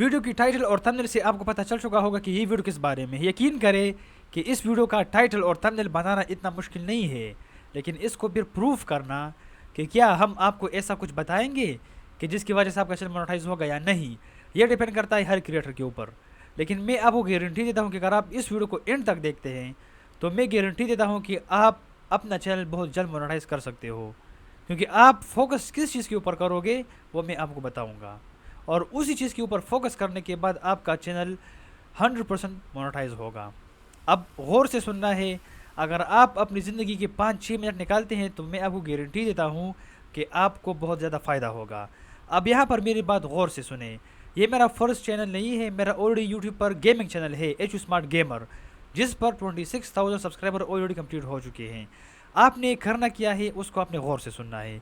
Video की title और thumbnail से आपको पता चल चुका होगा कि ये वीडियो किस बारे में है। यकीन करें कि इस वीडियो का टाइटल और थंबनेल बनाना इतना मुश्किल नहीं है, लेकिन इसको फिर प्रूफ करना कि क्या हम आपको ऐसा कुछ बताएंगे कि जिसकी वजह से आपका चैनल मोनेटाइज होगा या नहीं, ये डिपेंड करता है हर क्रिएटर के ऊपर। लेकिन मैं आपको गारंटी देता हूँ कि अगर आप इस वीडियो को एंड तक देखते हैं तो मैं गारंटी देता हूँ कि आप अपना चैनल बहुत जल्द मोनेटाइज कर सकते हो, क्योंकि आप फोकस किस चीज़ के ऊपर करोगे वो मैं आपको बताऊंगा, और उसी चीज़ के ऊपर फोकस करने के बाद आपका चैनल 100% मोनेटाइज होगा। अब गौर से सुनना है, अगर आप अपनी ज़िंदगी के 5-6 मिनट निकालते हैं तो मैं आपको गारंटी देता हूँ कि आपको बहुत ज़्यादा फ़ायदा होगा। अब यहाँ पर मेरी बात गौर से सुने, ये मेरा फर्स्ट चैनल नहीं है, मेरा ऑलरेडी यूट्यूब पर गेमिंग चैनल है एच स्मार्ट गेमर, जिस पर 26,000 सब्सक्राइबर ऑलरेडी कंप्लीट हो चुके हैं। आपने करना क्या है उसको आपने गौर से सुनना है।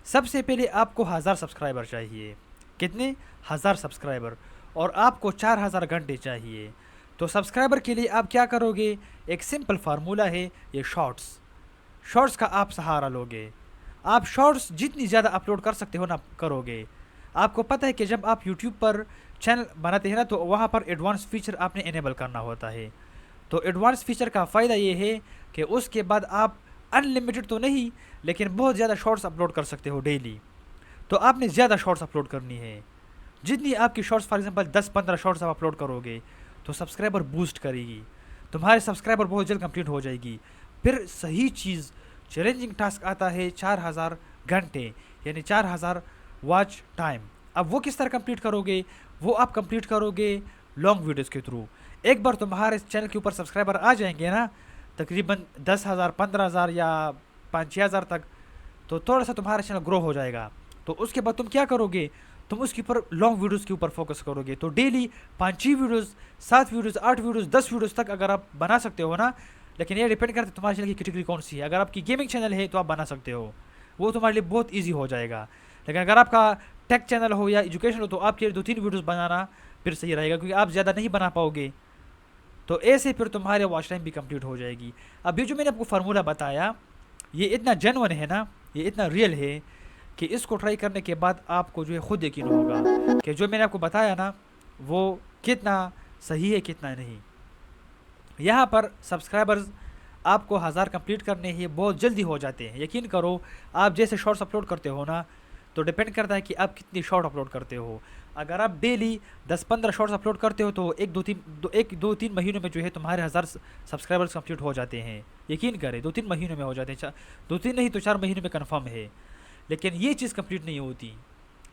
सबसे पहले आपको 1000 सब्सक्राइबर चाहिए। कितने? 1000 सब्सक्राइबर। और आपको 4000 घंटे चाहिए। तो सब्सक्राइबर के लिए आप क्या करोगे? एक सिंपल फार्मूला है, ये शॉर्ट्स का आप सहारा लोगे। आप शॉर्ट्स जितनी ज़्यादा अपलोड कर सकते हो ना करोगे। आपको पता है कि जब आप यूट्यूब पर चैनल बनाते हैं ना तो वहाँ पर एडवांस फीचर आपने इनेबल करना होता है। तो एडवांस फीचर का फ़ायदा ये है कि उसके बाद आप अनलिमिटेड तो नहीं लेकिन बहुत ज़्यादा शॉर्ट्स अपलोड कर सकते हो डेली। तो आपने ज़्यादा शॉर्ट्स अपलोड करनी है। जितनी आपकी शॉर्ट्स फॉर एग्जांपल 10-15 शॉर्ट्स आप अपलोड करोगे तो सब्सक्राइबर बूस्ट करेगी, तुम्हारे सब्सक्राइबर बहुत जल्द कंप्लीट हो जाएगी। फिर सही चीज़ चैलेंजिंग टास्क आता है 4000 घंटे, यानी 4000 वॉच टाइम। अब वो किस तरह कंप्लीट करोगे? वो आप कंप्लीट करोगे लॉन्ग वीडियोज़ के थ्रू। एक बार तुम्हारे चैनल के ऊपर सब्सक्राइबर आ जाएंगे ना तकरीबन 10,000, 15,000 या 5-6 हज़ार तक, तो थोड़ा सा तुम्हारा चैनल ग्रो हो जाएगा। तो उसके बाद तुम क्या करोगे? तुम उसके ऊपर लॉन्ग वीडियोस के ऊपर फोकस करोगे। तो daily 5-6 videos, 7 videos, 8 videos, 10 videos तक अगर आप बना सकते हो ना, लेकिन ये डिपेंड करता है तुम्हारे चैनल की कैटेगरी कौन सी है। अगर आपकी गेमिंग चैनल है तो आप बना सकते हो, वो तुम्हारे लिए बहुत ईजी हो जाएगा। लेकिन अगर आपका टेक चैनल हो या एजुकेशन हो तो आपके लिए 2-3 वीडियोस बनाना फिर सही रहेगा, क्योंकि आप ज़्यादा नहीं बना पाओगे। तो ऐसे फिर तुम्हारे वॉच टाइम भी कंप्लीट हो जाएगी। अब ये जो मैंने आपको फार्मूला बताया ये इतना जेन्युइन है ना, ये इतना रियल है कि इसको ट्राई करने के बाद आपको जो है खुद यकीन होगा कि जो मैंने आपको बताया ना वो कितना सही है कितना नहीं। यहाँ पर सब्सक्राइबर्स आपको 1000 कंप्लीट करने ही बहुत जल्दी हो जाते हैं। यकीन करो, आप जैसे शॉर्ट्स अपलोड करते हो ना तो डिपेंड करता है कि आप कितनी शॉर्ट अपलोड करते हो। अगर आप डेली 10-15 शॉर्ट्स अपलोड करते हो तो 1-2-3 महीनों में जो है तुम्हारे 1000 सब्सक्राइबर्स कंप्लीट हो जाते हैं। यकीन करें 2-3 महीनों में हो जाते हैं, 2-3 नहीं तो 4 महीनों में कन्फर्म है। लेकिन ये चीज़ कंप्लीट नहीं होती।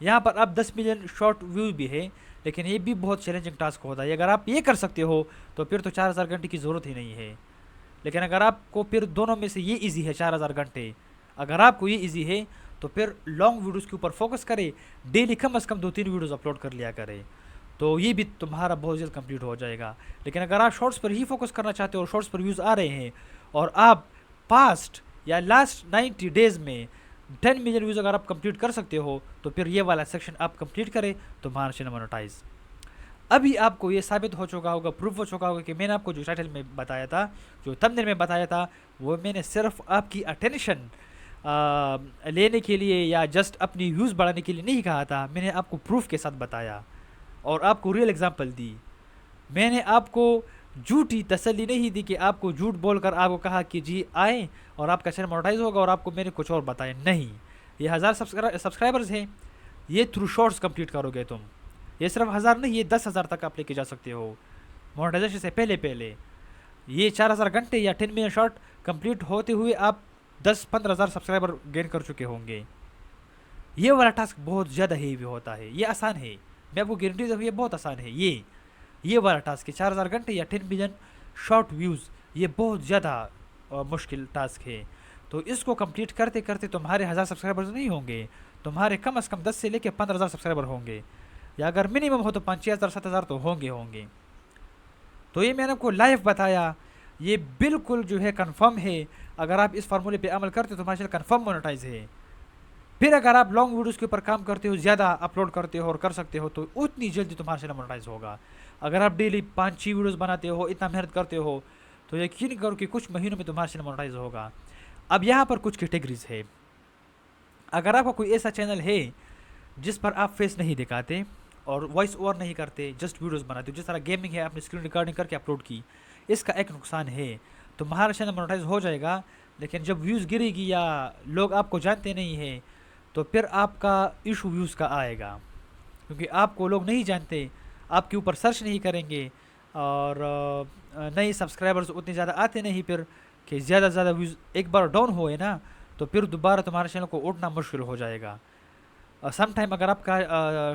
यहाँ पर अब 10 मिलियन शॉर्ट व्यू भी है, लेकिन ये भी बहुत चैलेंजिंग टास्क होता है। अगर आप ये कर सकते हो तो फिर तो 4000 घंटे की ज़रूरत ही नहीं है। लेकिन अगर आपको फिर दोनों में से ये इजी है 4000 घंटे, अगर आपको ये इजी है तो फिर लॉन्ग वीडियोज़ के ऊपर फोकस करें, डेली कम से कम 2-3 वीडियोज़ अपलोड कर लिया करें, तो ये भी तुम्हारा बहुत जल्द कंप्लीट हो जाएगा। लेकिन अगर आप शॉर्ट्स पर ही फोकस करना चाहते हो और शॉर्ट्स पर व्यूज़ आ रहे हैं और आप पास्ट या लास्ट 90 डेज़ में 10 मिलियन व्यूज़ अगर आप कंप्लीट कर सकते हो तो फिर ये वाला सेक्शन आप कंप्लीट करें तो तुम्हारा चैनल मोनेटाइज। अभी आपको ये साबित हो चुका होगा, प्रूफ हो चुका होगा कि मैंने आपको जो टाइटल में बताया था, जो थंबनेल में बताया था, वो मैंने सिर्फ आपकी अटेंशन लेने के लिए या जस्ट अपनी व्यूज़ बढ़ाने के लिए नहीं कहा था। मैंने आपको प्रूफ के साथ बताया और आपको रियल एग्जांपल दी। मैंने आपको झूठी तसल्ली नहीं दी कि आपको झूठ बोलकर आपको कहा कि जी आए और आपका चैनल मोनेटाइज होगा और आपको मैंने कुछ और बताया। नहीं, ये 1000 सब्सक्राइबर्स हैं, ये थ्रू शॉर्ट्स कंप्लीट करोगे तुम। ये सिर्फ 1000 नहीं, ये 10,000 तक आप लेके जा सकते हो मोनेटाइजेशन से पहले पहले। ये 4000 घंटे या 10 मिलियन शॉर्ट कंप्लीट होते हुए आप 10-15 हज़ार सब्सक्राइबर गेन कर चुके होंगे। ये वाला टास्क बहुत ज़्यादा हेवी होता है, ये आसान है, मैं आपको गारंटी दूँ ये बहुत आसान है। ये वाला टास्क है 4000 घंटे या 10 मिलियन शॉर्ट व्यूज़, ये बहुत ज़्यादा मुश्किल टास्क है। तो इसको कंप्लीट करते करते तुम्हारे 1000 सब्सक्राइबर्स नहीं होंगे, तुम्हारे कम से कम 10 से लेकर 15,000 सब्सक्राइबर होंगे, या अगर मिनिमम हो तो 5-6 हज़ार 7 हज़ार तो होंगे। तो ये मैंने आपको लाइव बताया, ये बिल्कुल जो है कंफर्म है। अगर आप इस फार्मूले पे अमल करते हो तो तुम्हारा चैनल कंफर्म मोनेटाइज है। फिर अगर आप लॉन्ग वीडियोस के ऊपर काम करते हो, ज़्यादा अपलोड करते हो और कर सकते हो तो उतनी जल्दी तुम्हारा चैनल मोनेटाइज होगा। अगर आप डेली 5-6 वीडियोस बनाते हो, इतना मेहनत करते हो, तो यकीन करो कि कुछ महीनों में तुम्हारा चैनल मोनेटाइज होगा। अब यहाँ पर कुछ कैटेगरीज है। अगर आपका कोई ऐसा चैनल है जिस पर आप फेस नहीं दिखाते, और वॉइस ओवर नहीं करते, जस्ट वीडियोज़ बनाते हो। जिस तरह गेमिंग है, आपने स्क्रीन रिकॉर्डिंग करके अपलोड की, इसका एक नुकसान है। तो हमारा चैनल मोनेटाइज हो जाएगा, लेकिन जब व्यूज़ गिरेगी या लोग आपको जानते नहीं हैं, तो फिर आपका इशू व्यूज़ का आएगा, क्योंकि आपको लोग नहीं जानते, आपके ऊपर सर्च नहीं करेंगे, और नए सब्सक्राइबर्स उतने ज़्यादा आते नहीं फिर, कि ज़्यादा से ज़्यादा व्यूज़ एक बार डाउन हुए ना, तो फिर दोबारा तुम्हारे चैनल को उठना मुश्किल हो जाएगा। सम टाइम अगर आपका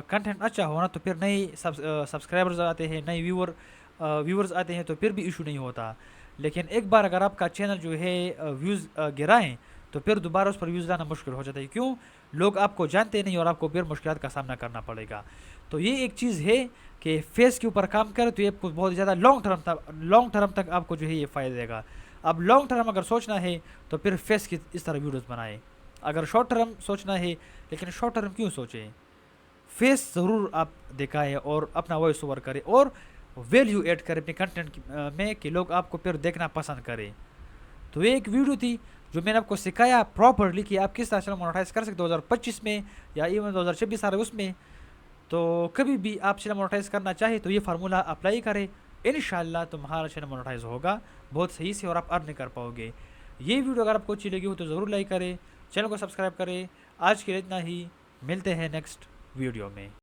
कंटेंट अच्छा हो ना, तो फिर नए सब्सक्राइबर्स आते हैं, नए व्यूवर्स आते हैं, तो फिर भी इशू नहीं होता। लेकिन एक बार अगर आपका चैनल जो है व्यूज़ गिराएं, तो फिर दोबारा उस पर व्यूज़ लाना मुश्किल हो जाता है। क्यों? लोग आपको जानते नहीं और आपको फिर मुश्किलात का सामना करना पड़ेगा। तो ये एक चीज़ है कि फेस के ऊपर काम करें, तो ये आपको बहुत ज़्यादा लॉन्ग टर्म तक आपको जो है ये फ़ायदा देगा। अब लॉन्ग टर्म अगर सोचना है, तो फिर फेस की इस तरह वीडियोज़ बनाएं। अगर शॉर्ट टर्म सोचना है, लेकिन शॉर्ट टर्म क्यों सोचें, फेस ज़रूर आप दिखाएं और अपना वॉइस ओवर करें और वैल्यू ऐड करें अपने कंटेंट में, कि लोग आपको फिर देखना पसंद करें। तो ये एक वीडियो थी जो मैंने आपको सिखाया प्रॉपरली कि आप किस तरह चैनल मोनेटाइज कर सकते 2025 में या इवन 2026 आ रहे उसमें। तो कभी भी आप चैनल मोनेटाइज करना चाहे तो ये फार्मूला अप्लाई करें, इंशाल्लाह तुम्हारा चैनल मोनेटाइज होगा बहुत सही से और आप अर्न कर पाओगे। ये वीडियो अगर आपको अच्छी लगी हो तो ज़रूर लाइक करें, चैनल को सब्सक्राइब करें। आज के लिए इतना ही, मिलते हैं नेक्स्ट वीडियो में।